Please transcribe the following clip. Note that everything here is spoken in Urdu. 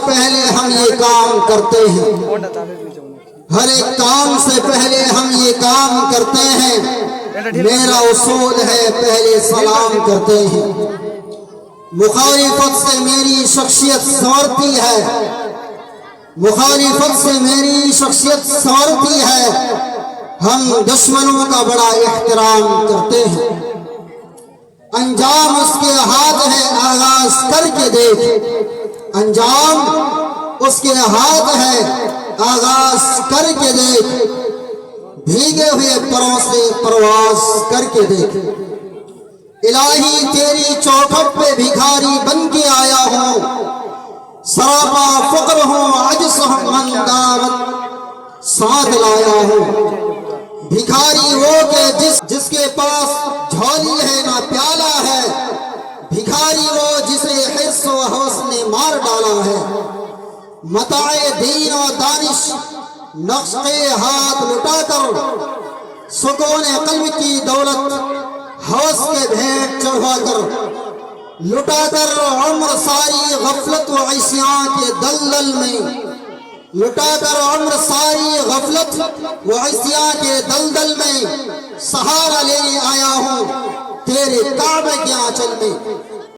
پہلے ہم یہ کام کرتے ہیں، ہر ایک کام سے پہلے ہم یہ کام کرتے ہیں، میرا اصول ہے پہلے سلام کرتے ہیں۔ مخالفت سے میری شخصیت سنورتی ہے، مخالفت سے میری شخصیت سنورتی ہے، ہم دشمنوں کا بڑا احترام کرتے ہیں۔ انجام اس کے ہاتھ ہے آغاز کر کے دیکھ، انجام اس کے ہاتھ ہے آغاز کر کے دیکھ، بھیگے ہوئے پروں سے پرواز کر کے دیکھ۔ الہی تیری چوکھٹ پہ بھکاری بن کے آیا ہوں، سراپا فقر ہوں عجز من دعوت ساتھ لایا ہوں۔ بھکاری وہ کہ جس کے پاس جھولی ہے نہ پیالہ ہے، بھکاری وہ جسے حرص و حوث نے مار ڈالا ہے۔ متاع دین و دانش نقش ہاتھ لٹا کر، سکون قلب کی دولت حوث کے بھیٹ چڑھا کر، لٹا کر عمر ساری غفلت و عصیان کے دلدل میں، لٹا کر عمر ساری غفلت و عصیان کے دلدل میں سہارا لینے آیا ہوں تیرے کعبے کے آنچل میں۔